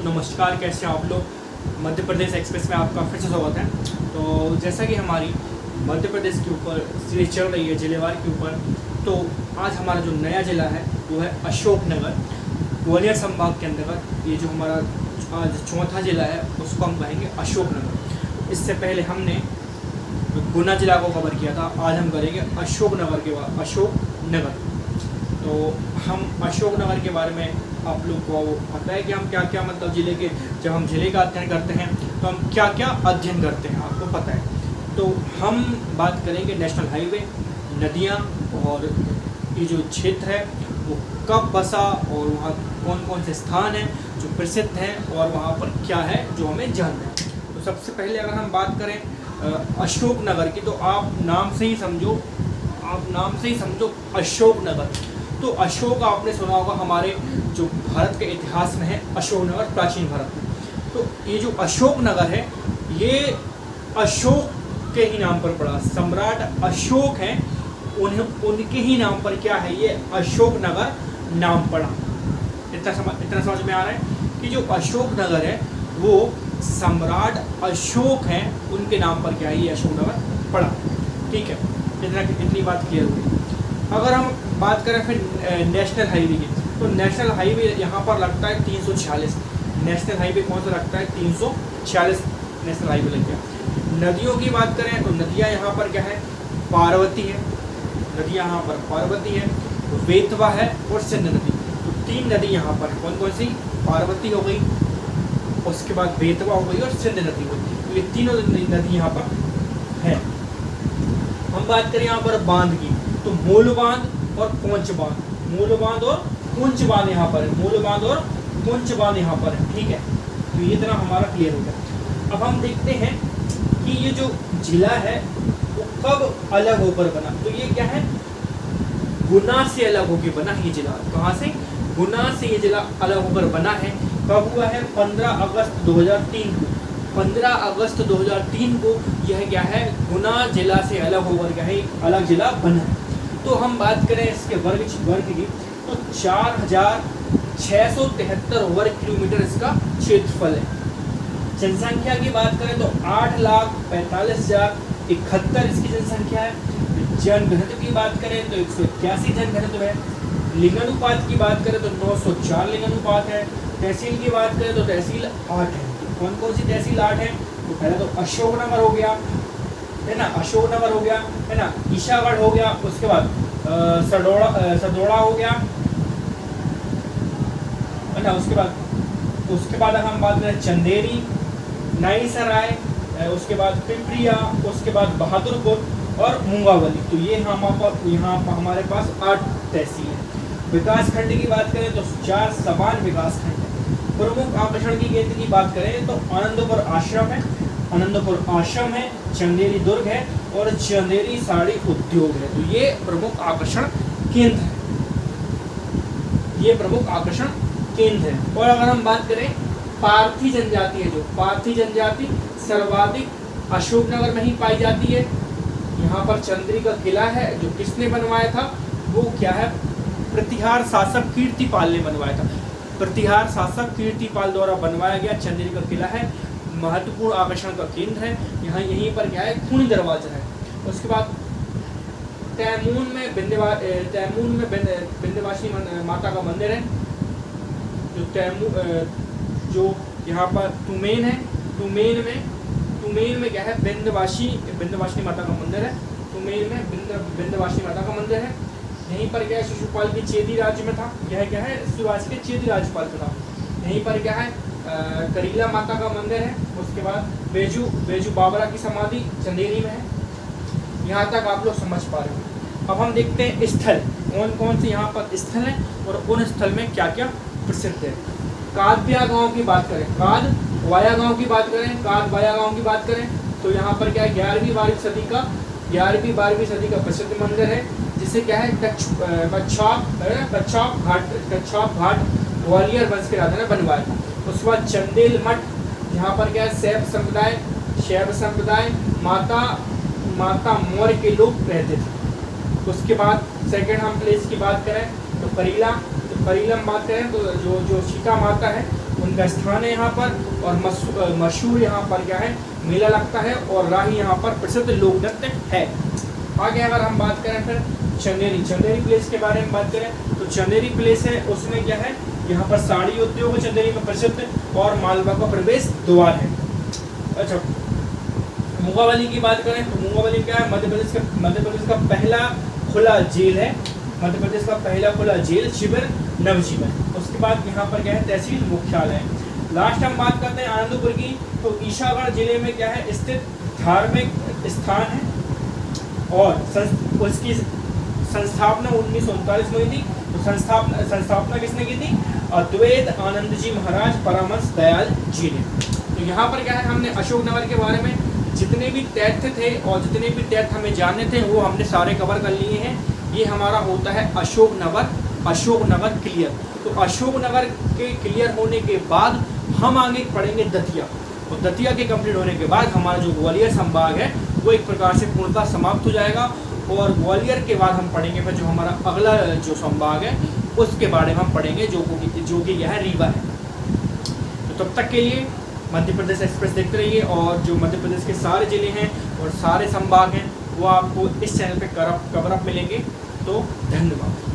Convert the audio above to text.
नमस्कार, कैसे हैं आप लोग। मध्य प्रदेश एक्सप्रेस में आपका फिर से स्वागत है। तो जैसा कि हमारी मध्य प्रदेश के ऊपर सीरीज चल रही है जिलेवार के ऊपर, तो आज हमारा जो नया ज़िला है वो है अशोकनगर, ग्वालियर संभाग के अंतर्गत। ये जो हमारा आज चौथा ज़िला है उसको हम कहेंगे अशोकनगर। इससे पहले हमने गुना जिला को कवर किया था, आज हम करेंगे अशोकनगर के बाद अशोकनगर। तो हम अशोकनगर के बारे में आप लोग को पता है कि हम क्या क्या मतलब ज़िले के, जब हम ज़िले का अध्ययन करते हैं तो हम क्या क्या अध्ययन करते हैं आपको पता है। तो हम बात करेंगे नेशनल हाईवे, नदियाँ और ये जो क्षेत्र है वो कब बसा और वहाँ कौन कौन से स्थान हैं जो प्रसिद्ध हैं और वहाँ पर क्या है जो हमें जानना है। तो सबसे पहले अगर हम बात करें अशोकनगर की, तो आप नाम से ही समझो अशोकनगर। तो अशोक आपने सुना होगा, हमारे जो भारत के इतिहास में है अशोकनगर प्राचीन भारत में। तो ये जो अशोकनगर है ये अशोक के ही नाम पर पड़ा, सम्राट अशोक हैं उनके ही नाम पर क्या है ये अशोकनगर नाम पड़ा। इतना समझ में आ रहा है कि जो अशोकनगर है वो सम्राट अशोक हैं उनके नाम पर क्या है ये अशोकनगर पड़ा। ठीक है, इतनी बात क्लियर हुई। अगर हम बात करें फिर नेशनल हाईवे की, तो नेशनल हाईवे यहाँ पर लगता है 346। नेशनल हाईवे कौन सा लगता है? 346 नेशनल हाईवे लग गया। नदियों की बात करें तो नदियाँ यहाँ पर क्या है? पार्वती है, नदियाँ यहाँ पर पार्वती है, बेतवा है और सिंध नदी। तो 3 नदी यहाँ पर कौन कौन सी? पार्वती हो गई, उसके बाद बेतवा हो गई और सिंध नदी हो गई। तो ये तीनों नदी यहाँ पर है। हम बात करें यहाँ पर बांध की, तो मूल बांध और पूंछ बांध, मूल बांध और पूंछ बांध यहाँ पर है, मूल बांध और पूंछ बांध यहाँ पर है। ठीक है, तो ये तरह हमारा क्लियर हो गया। अब हम देखते हैं कि ये जो जिला है वो कब अलग होकर बना। तो ये क्या है? गुना से अलग होकर बना ये जिला। कहाँ से? गुना से ये जिला अलग होकर बना है। कब हुआ है? 15 अगस्त 2003 को। 15 अगस्त 2003 को यह क्या है? गुना जिला से अलग होकर क्या है अलग जिला बना है। तो हम बात करें इसके वर्ग की, तो 4673 वर्ग किलोमीटर इसका क्षेत्रफल है। जनसंख्या की बात करें तो 8,45,071 इसकी जनसंख्या है। जनघनत्व की बात करें तो 181 जनघनत्व है। लिंगानुपात की बात करें तो 904 लिंगानुपात है। तहसील की बात करें तो तहसील 8 है। कौन कौन सी तहसील 8 है? तो पहले तो अशोकनगर हो गया है ना, अशोकनगर हो गया है ना, ईशागढ़ हो गया, उसके बाद सदोड़ा हो गया है ना, उसके बाद हम बात करें चंदेरी, नई सराय, उसके बाद पिपरिया, उसके बाद बहादुरपुर और मूंगावली। तो ये यहाँ हमारे पास 8 तहसील है। विकास खंड की बात करें तो 4 समान विकास खंड है। प्रमुख आकर्षण की केंद्र की बात करें तो आनंदपुर आश्रम है, चंदेरी दुर्ग है और चंदेरी साड़ी उद्योग है। तो ये प्रमुख आकर्षण केंद्र है। और अगर हम बात करें पारथी जनजाति है, जो पारथी जनजाति सर्वाधिक अशोकनगर में ही पाई जाती है। यहाँ पर चंदेरी का किला है जो किसने बनवाया था? वो क्या है? प्रतिहार शासक कीर्तिपाल ने बनवाया था। प्रतिहार शासक कीर्तिपाल द्वारा बनवाया गया चंदेरी का किला है। महत्वपूर्ण आकर्षण का केंद्र है। यहाँ यहीं पर क्या है? खूनी दरवाजा है। उसके बाद तैमून में विंध्यवासिनी माता का मंदिर है। जो यहाँ पर तुमेन है, तुमेन में क्या है? विंध्यवासिनी माता का मंदिर है। तुमेन में विंध्यवासिनी माता का मंदिर है। यहीं पर क्या है? शिशुपाल के चेदी राज्य में था। यह क्या है? शिवाजी के चेदी राज्यपाल में था। यहीं पर क्या है? करीला माता का मंदिर है। उसके बाद बेजू बाबरा की समाधि चंदेरी में है। यहाँ तक आप लोग समझ पा रहे हो। अब हम देखते हैं स्थल, कौन कौन से यहाँ पर स्थल हैं और उन स्थल में क्या क्या प्रसिद्ध है। कादवाया गांव की बात करें, कादवाया गांव की बात करें तो यहाँ पर क्या है? 11वीं 12वीं सदी का प्रसिद्ध मंदिर है, जिसे क्या है? कच्छाप घाट ग्वालियर वंश के राजा ने बनवाया था। उसके बाद चंदेल मठ, यहाँ पर क्या है? शैव संप्रदाय माता मौर्य के लोग रहते थे। उसके बाद सेकंड हम प्लेस की बात करें तो करीला, तो करीला हम बात करें तो जो सीता माता है उनका स्थान है यहाँ पर, और मशहूर यहाँ पर क्या है, मेला लगता है, और राही यहाँ पर प्रसिद्ध लोक नृत्य है। आगे अगर हम बात करें फिर चंदेरी प्लेस के बारे में बात करें तो चंदेरी प्लेस है, उसमें क्या है, यहाँ पर साड़ी उद्योग चंदेरी में प्रसिद्ध, और मालवा का प्रवेश द्वार है। अच्छा, मुंगावली की बात करें तो मुंगावली क्या है, मध्य प्रदेश का पहला खुला जेल है, मध्य प्रदेश का पहला खुला जेल शिविर नवजीवन। उसके बाद यहाँ पर क्या है, तहसील मुख्यालय है। लास्ट हम बात करते हैं आनंदपुर की, तो ईशागढ़ जिले में क्या है स्थित धार्मिक स्थान है, और उसकी संस्थापना 1939 में हुई थी। तो संस्थापना किसने की थी, अद्वैत आनंद जी महाराज परमहंस दयाल जी ने। तो यहाँ पर क्या है, हमने अशोकनगर के बारे में जितने भी तथ्य थे और जितने भी तथ्य हमें जानने थे वो हमने सारे कवर कर लिए हैं। ये हमारा होता है अशोकनगर क्लियर। तो अशोकनगर के क्लियर होने के बाद हम आगे पढ़ेंगे दतिया, और दतिया के कंप्लीट होने के बाद हमारा जो ग्वालियर संभाग है वो एक प्रकार से पूर्णतः समाप्त हो जाएगा, और ग्वालियर के बाद हम पढ़ेंगे फिर जो हमारा अगला जो संभाग है उसके बारे में हम पढ़ेंगे जो कि यह रीवा है। तो तब तक के लिए मध्य प्रदेश एक्सप्रेस देखते रहिए, और जो मध्य प्रदेश के सारे ज़िले हैं और सारे संभाग हैं वो आपको इस चैनल पे कवर अप मिलेंगे। तो धन्यवाद।